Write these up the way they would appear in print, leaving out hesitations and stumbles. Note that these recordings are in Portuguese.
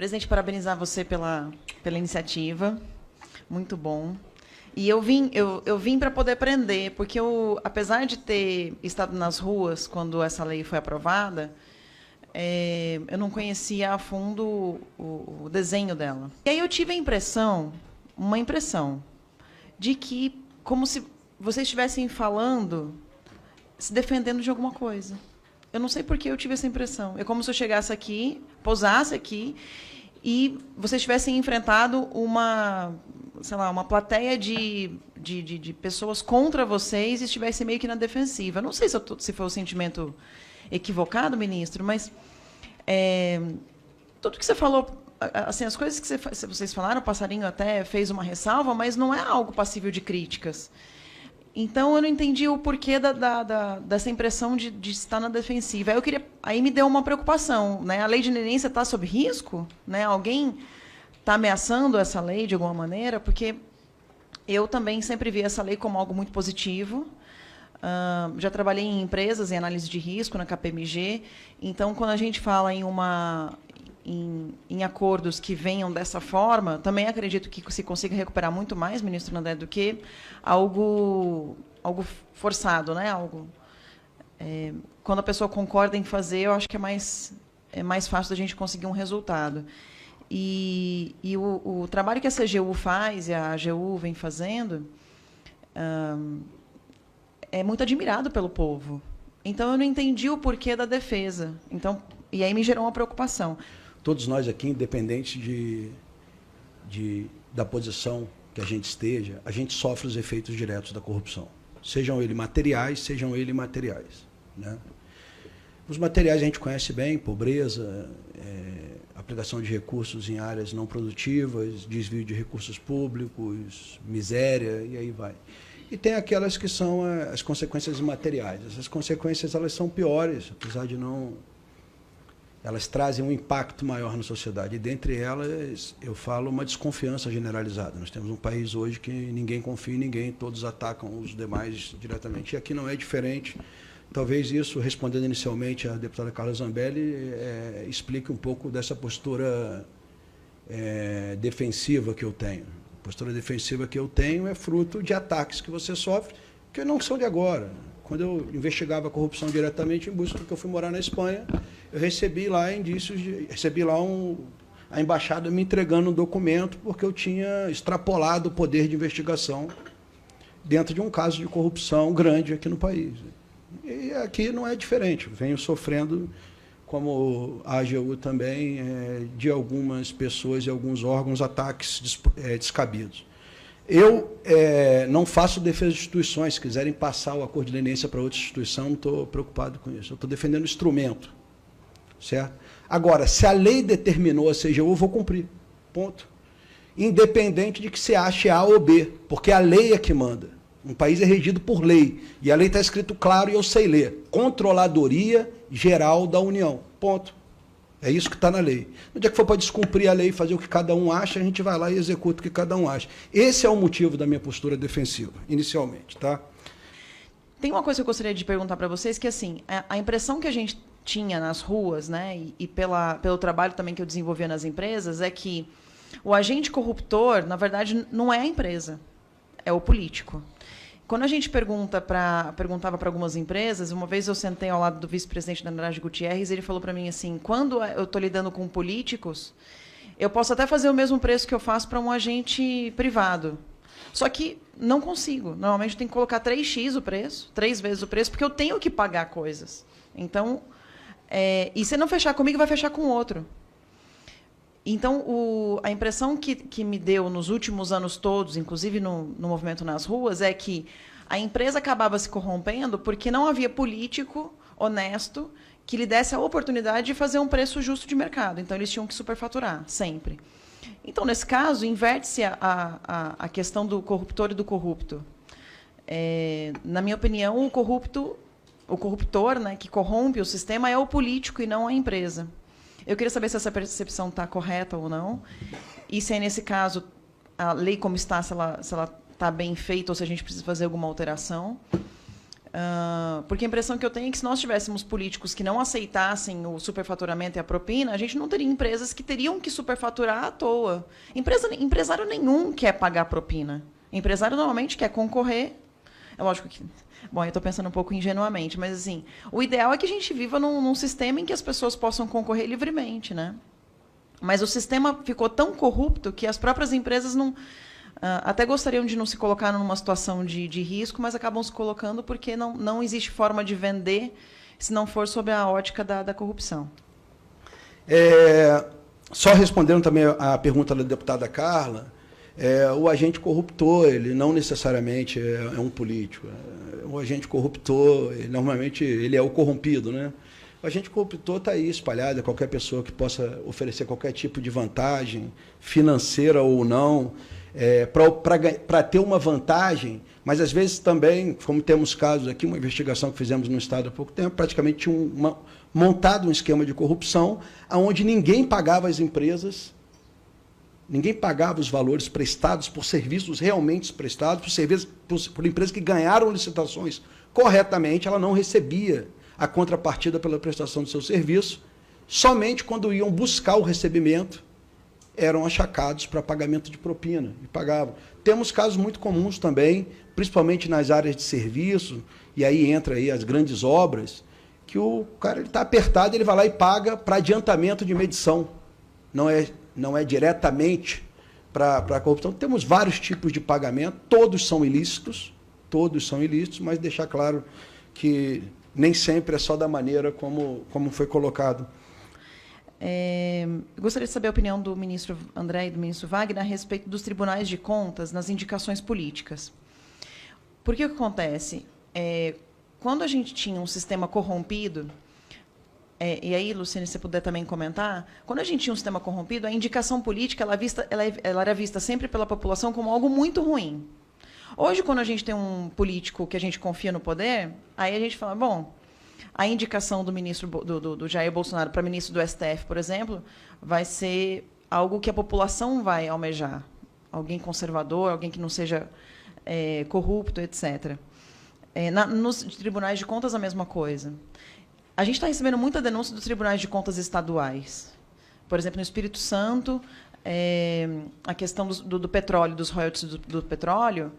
Presidente, parabenizar você pela iniciativa. Muito bom. E eu vim para poder aprender, porque apesar de ter estado nas ruas quando essa lei foi aprovada, eu não conhecia a fundo o desenho dela. E aí eu tive uma impressão, de que como se vocês estivessem falando, se defendendo de alguma coisa. Eu não sei por que eu tive essa impressão. É como se eu chegasse aqui, pousasse aqui, e vocês tivessem enfrentado uma plateia de pessoas contra vocês e estivessem meio que na defensiva. Não sei se foi um sentimento equivocado, ministro, mas tudo que você falou, assim, as coisas que vocês falaram, o passarinho até fez uma ressalva, mas não é algo passível de críticas. Então, eu não entendi o porquê dessa impressão de estar na defensiva. Aí me deu uma preocupação, né? A lei de ingerência está sob risco? Né? Alguém está ameaçando essa lei de alguma maneira? Porque eu também sempre vi essa lei como algo muito positivo. Já trabalhei em empresas, em análise de risco, na KPMG. Então, quando a gente fala em acordos que venham dessa forma, também acredito que se consiga recuperar muito mais, ministro Nandé, do que algo forçado, né? Quando a pessoa concorda em fazer, eu acho que é mais fácil da gente conseguir um resultado. E o trabalho que a CGU faz e a AGU vem fazendo é muito admirado pelo povo. Então, eu não entendi o porquê da defesa. E aí me gerou uma preocupação. Todos nós aqui, independente da posição que a gente esteja, a gente sofre os efeitos diretos da corrupção. Sejam eles materiais, sejam eles imateriais. Né? Os materiais a gente conhece bem: pobreza, aplicação de recursos em áreas não produtivas, desvio de recursos públicos, miséria, e aí vai. E tem aquelas que são as consequências imateriais. Essas consequências, elas são piores, apesar de não... Elas trazem um impacto maior na sociedade. E, dentre elas, eu falo uma desconfiança generalizada. Nós temos um país hoje que ninguém confia em ninguém, todos atacam os demais diretamente. E aqui não é diferente. Talvez isso, respondendo inicialmente à deputada Carla Zambelli, explique um pouco dessa postura defensiva que eu tenho. A postura defensiva que eu tenho é fruto de ataques que você sofre, que não são de agora. Quando eu investigava a corrupção diretamente, em busca do que eu fui morar na Espanha, eu recebi lá indícios, a embaixada me entregando um documento porque eu tinha extrapolado o poder de investigação dentro de um caso de corrupção grande aqui no país. E aqui não é diferente. Venho sofrendo, como a AGU também, de algumas pessoas e alguns órgãos, ataques descabidos. Eu não faço defesa de instituições. Se quiserem passar o acordo de leniência para outra instituição, não estou preocupado com isso. Eu estou defendendo o instrumento. Certo? Agora, se a lei determinou a CGU, eu vou cumprir. Ponto. Independente de que você ache A ou B, porque a lei é que manda. Um país é regido por lei. E a lei está escrito claro e eu sei ler. Controladoria Geral da União. Ponto. É isso que está na lei. No dia que for para descumprir a lei e fazer o que cada um acha, a gente vai lá e executa o que cada um acha. Esse é o motivo da minha postura defensiva, inicialmente. Tá? Tem uma coisa que eu gostaria de perguntar para vocês, que assim, a impressão que a gente tinha nas ruas, né, e pelo trabalho também que eu desenvolvia nas empresas, é que o agente corruptor, na verdade, não é a empresa, é o político. Quando a gente perguntava para algumas empresas, uma vez eu sentei ao lado do vice-presidente da Andrade Gutierrez, ele falou para mim assim: quando eu estou lidando com políticos, eu posso até fazer o mesmo preço que eu faço para um agente privado. Só que não consigo. Normalmente eu tenho que colocar 3x o preço, 3 vezes o preço, porque eu tenho que pagar coisas. Então, e se não fechar comigo, vai fechar com outro. Então, a impressão que me deu nos últimos anos todos, inclusive no movimento nas ruas, é que a empresa acabava se corrompendo porque não havia político honesto que lhe desse a oportunidade de fazer um preço justo de mercado. Então, eles tinham que superfaturar, sempre. Então, nesse caso, inverte-se a questão do corruptor e do corrupto. Na minha opinião, o corruptor, né, que corrompe o sistema é o político e não a empresa. Eu queria saber se essa percepção está correta ou não, e se, nesse caso, a lei como está, se ela está bem feita ou se a gente precisa fazer alguma alteração. Porque a impressão que eu tenho é que se nós tivéssemos políticos que não aceitassem o superfaturamento e a propina, a gente não teria empresas que teriam que superfaturar à toa. Empresário nenhum quer pagar propina. Empresário normalmente quer concorrer. É lógico que... Bom, eu estou pensando um pouco ingenuamente, mas assim, o ideal é que a gente viva num sistema em que as pessoas possam concorrer livremente, né? Mas o sistema ficou tão corrupto que as próprias empresas não... até gostariam de não se colocar numa situação de risco, mas acabam se colocando porque não existe forma de vender se não for sob a ótica da corrupção. Só respondendo também a pergunta da deputada Carla, o agente corruptor, ele não necessariamente é um político. O agente corruptor, normalmente, ele é o corrompido, né? O agente corruptor está aí espalhado, é qualquer pessoa que possa oferecer qualquer tipo de vantagem, financeira ou não, para ter uma vantagem, mas às vezes também, como temos casos aqui, uma investigação que fizemos no Estado há pouco tempo, praticamente tinha montado um esquema de corrupção, onde ninguém pagava as empresas, ninguém pagava os valores prestados por serviços realmente prestados, por empresas que ganharam licitações corretamente, ela não recebia a contrapartida pela prestação do seu serviço, somente quando iam buscar o recebimento, eram achacados para pagamento de propina, e pagavam. Temos casos muito comuns também, principalmente nas áreas de serviço, e aí entra aí as grandes obras, que o cara está apertado, ele vai lá e paga para adiantamento de medição. Não é diretamente para a corrupção. Temos vários tipos de pagamento, todos são ilícitos, mas deixar claro que nem sempre é só da maneira como foi colocado. Gostaria de saber a opinião do ministro André e do ministro Wagner a respeito dos tribunais de contas nas indicações políticas. Porque o que acontece? Quando a gente tinha um sistema corrompido, e aí, Luciane, se você puder também comentar, quando a gente tinha um sistema corrompido, a indicação política ela era vista sempre pela população como algo muito ruim. Hoje, quando a gente tem um político que a gente confia no poder, aí a gente fala, bom, a indicação do ministro do Jair Bolsonaro para ministro do STF, por exemplo, vai ser algo que a população vai almejar. Alguém conservador, alguém que não seja corrupto, etc. Nos tribunais de contas, a mesma coisa. A gente está recebendo muita denúncia dos tribunais de contas estaduais. Por exemplo, no Espírito Santo, a questão do petróleo, dos royalties do petróleo,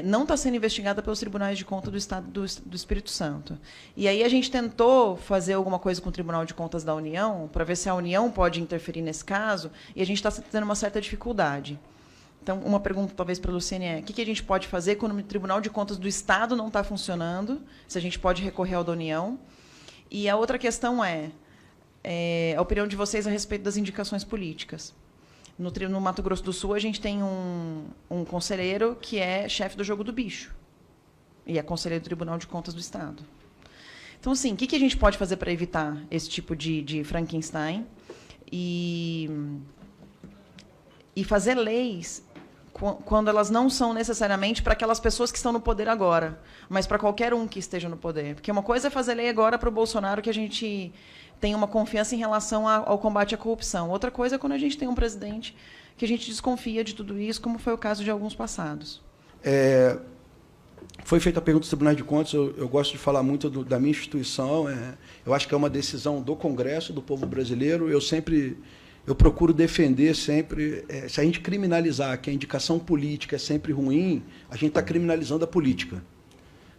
não está sendo investigada pelos tribunais de contas do Estado do Espírito Santo. E aí a gente tentou fazer alguma coisa com o Tribunal de Contas da União, para ver se a União pode interferir nesse caso, e a gente está tendo uma certa dificuldade. Então, uma pergunta, talvez, para a Luciane é, o que a gente pode fazer quando o Tribunal de Contas do Estado não está funcionando, se a gente pode recorrer ao da União? E a outra questão é a opinião de vocês a respeito das indicações políticas. No Mato Grosso do Sul, a gente tem um conselheiro que é chefe do Jogo do Bicho. E é conselheiro do Tribunal de Contas do Estado. Então, assim, o que a gente pode fazer para evitar esse tipo de Frankenstein e fazer leis quando elas não são necessariamente para aquelas pessoas que estão no poder agora, mas para qualquer um que esteja no poder? Porque uma coisa é fazer lei agora para o Bolsonaro, que a gente tem uma confiança em relação ao combate à corrupção. Outra coisa é quando a gente tem um presidente que a gente desconfia de tudo isso, como foi o caso de alguns passados. Foi feita a pergunta dos tribunais de contas, eu gosto de falar muito da minha instituição, eu acho que é uma decisão do Congresso, do povo brasileiro, eu procuro defender sempre, se a gente criminalizar que a indicação política é sempre ruim, a gente está criminalizando a política.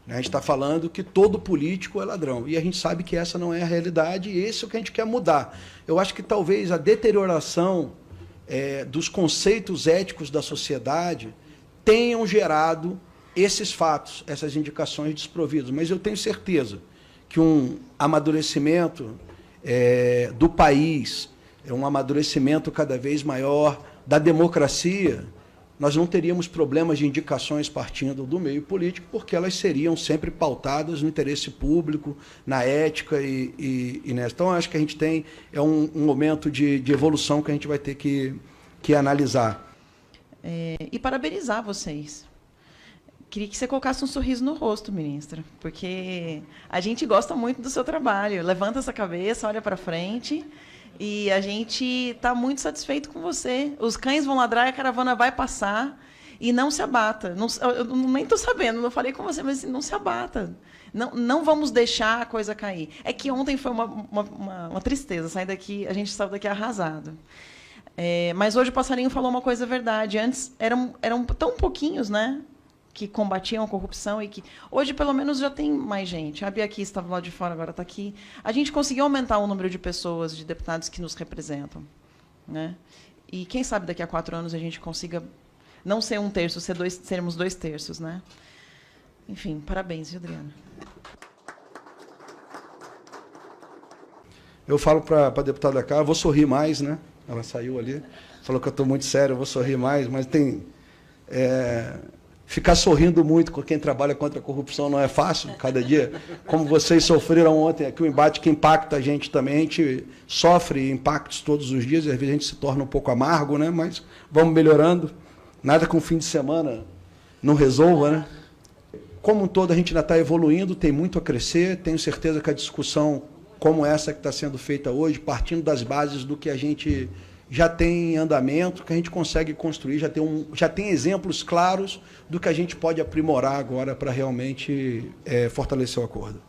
A gente está falando que todo político é ladrão. E a gente sabe que essa não é a realidade, e esse é o que a gente quer mudar. Eu acho que talvez a deterioração dos conceitos éticos da sociedade tenham gerado esses fatos, essas indicações desprovidas. Mas eu tenho certeza que um amadurecimento do país, um amadurecimento cada vez maior da democracia, nós não teríamos problemas de indicações partindo do meio político, porque elas seriam sempre pautadas no interesse público, na ética e nessa. Então, acho que a gente tem um momento de evolução que a gente vai ter que analisar. E parabenizar vocês. Queria que você colocasse um sorriso no rosto, ministra, porque a gente gosta muito do seu trabalho. Levanta essa cabeça, olha para frente. E a gente está muito satisfeito com você. Os cães vão ladrar e a caravana vai passar. E não se abata. Não, eu nem estou sabendo, não falei com você, mas assim, não se abata. Não vamos deixar a coisa cair. É que ontem foi uma tristeza. Sair daqui, a gente saiu daqui arrasado. Mas hoje o Passarinho falou uma coisa verdade. Antes eram tão pouquinhos, né, que combatiam a corrupção e que hoje pelo menos já tem mais gente. A Bia aqui estava lá de fora, agora está aqui. A gente conseguiu aumentar o número de pessoas, de deputados que nos representam, né? E quem sabe daqui a 4 anos a gente consiga não ser 1/3, sermos 2/3, né? Enfim, parabéns, Adriana. Eu falo para a deputada cá, eu vou sorrir mais, né? Ela saiu ali, falou que eu estou muito sério, eu vou sorrir mais, mas tem... ficar sorrindo muito com quem trabalha contra a corrupção não é fácil, cada dia. Como vocês sofreram ontem aqui, o embate que impacta a gente também, a gente sofre impactos todos os dias, e às vezes a gente se torna um pouco amargo, né? Mas vamos melhorando. Nada que um fim de semana não resolva, né? Como um todo, a gente ainda está evoluindo, tem muito a crescer, tenho certeza que a discussão como essa que está sendo feita hoje, partindo das bases do que a gente já tem em andamento, que a gente consegue construir, já tem exemplos claros do que a gente pode aprimorar agora para realmente fortalecer o acordo.